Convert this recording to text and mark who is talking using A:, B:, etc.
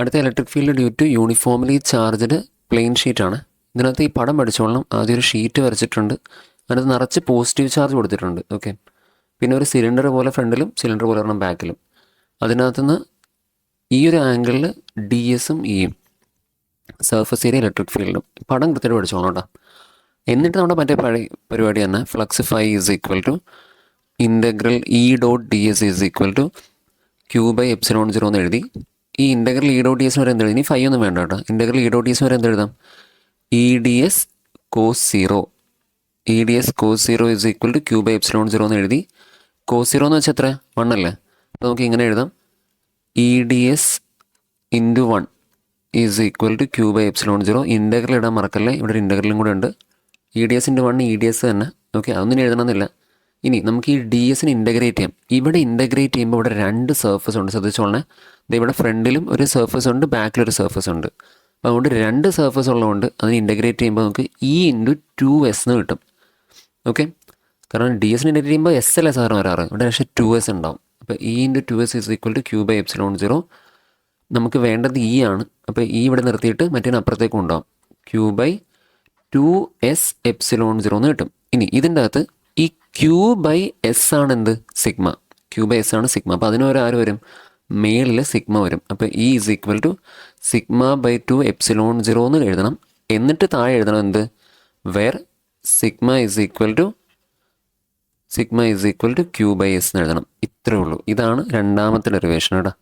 A: അടുത്ത electric field due to uniformly charged plane ഷീറ്റാണ്. ഇതിനകത്ത് ഈ പടം പഠിച്ചോളണം. ആദ്യം ഒരു ഷീറ്റ് വരച്ചിട്ടുണ്ട്, അതിനകത്ത് നിറച്ച് പോസിറ്റീവ് ചാർജ് കൊടുത്തിട്ടുണ്ട്. ഓക്കെ, പിന്നെ ഒരു സിലിണ്ടർ പോലെ ഫ്രണ്ടിലും സിലിണ്ടർ പോലെ ഒരെണ്ണം ബാക്കിലും. അതിനകത്തുനിന്ന് ഈ ഒരു ആംഗിളിൽ ഡി എസും ഇയും സർഫസ് ഏരിയ ഇലക്ട്രിക് ഫീൽഡും പടം കൃത്യമായിട്ട് പഠിച്ചോളണം കേട്ടോ. എന്നിട്ട് നമ്മുടെ മറ്റേ പഴയ പരിപാടി തന്നെ flux phi is equal to integral E dot D S is equal to Q by epsilon 0 എന്ന് എഴുതി. ഈ integral E dot D S വരെ എന്ത് എഴുതി? ഇനി ഫൈ ഒന്നും വേണ്ട കേട്ടോ. Integral E dot D S വരെ എന്ത് എഴുതാം? E D S cos 0, E D S cos 0 is equal to Q by epsilon 0 എന്ന് എഴുതി. കോസ് 0 എന്ന് വെച്ചാൽ എത്ര? 1 അല്ലേ? അപ്പോൾ നമുക്ക് ഇങ്ങനെ എഴുതാം, E D S into 1 is equal to Q by epsilon 0. Integral ഇടാൻ മറക്കല്ലേ, ഇവിടെ ഒരു ഇൻ്റഗ്രലും കൂടെ ഉണ്ട്. E D S into 1 E D S തന്നെ. ഓക്കെ, അതൊന്നും എഴുതണമെന്നില്ല. ഇനി നമുക്ക് ഈ ഡി എസിന് ഇൻ്റഗ്രേറ്റ് ചെയ്യാം. ഇവിടെ ഇൻ്റഗ്രേറ്റ് ചെയ്യുമ്പോൾ ഇവിടെ 2 സർഫസ് ഉണ്ട്, ശ്രദ്ധിച്ചോളണേ. ഇവിടെ ഫ്രണ്ടിലും ഒരു സർഫസ് ഉണ്ട്, ബാക്കിലൊരു സർഫസ് ഉണ്ട്. അപ്പോൾ അതുകൊണ്ട് 2 സർഫസ് ഉള്ളതുകൊണ്ട് അതിന് ഇൻ്റഗ്രേറ്റ് ചെയ്യുമ്പോൾ നമുക്ക് ഇ ഇൻറ്റു 2s എന്ന് കിട്ടും. ഓക്കെ, കാരണം ഡി എസിന് ഇൻ്റഗ്രേറ്റ് ചെയ്യുമ്പോൾ എസ് അല്ലേ സാറിന് വരാറ്, ഇവിടെ പക്ഷേ 2s ഉണ്ടാവും. അപ്പോൾ E into 2s is equal to Q by epsilon 0. നമുക്ക് വേണ്ടത് ഇ ആണ്. അപ്പോൾ ഇ ഇവിടെ നിർത്തിയിട്ട് മറ്റേനപ്പുറത്തേക്കും ഉണ്ടാവും, ക്യൂ ബൈ 2s എപ്സിലോൺ 0 എന്ന് കിട്ടും. ഇനി ഇതിൻ്റെ അകത്ത് ഈ ക്യൂ ബൈ എസ് ആണ് എന്ത്? സിഗ്മ. ക്യൂ ബൈ എസ് ആണ് സിഗ്മ. അപ്പോൾ അതിനൊരു ആര് വരും? മേളിൽ സിഗ്മ വരും. അപ്പോൾ E is equal to sigma by 2 epsilon 0 എന്ന് എഴുതണം. എന്നിട്ട് താഴെ എഴുതണം എന്ത്? Where sigma is equal to Q by S എന്ന് എഴുതണം. ഇത്രയേ ഉള്ളൂ. ഇതാണ് രണ്ടാമത്തെ ഡെറിവേഷൻ കേട്ടോ.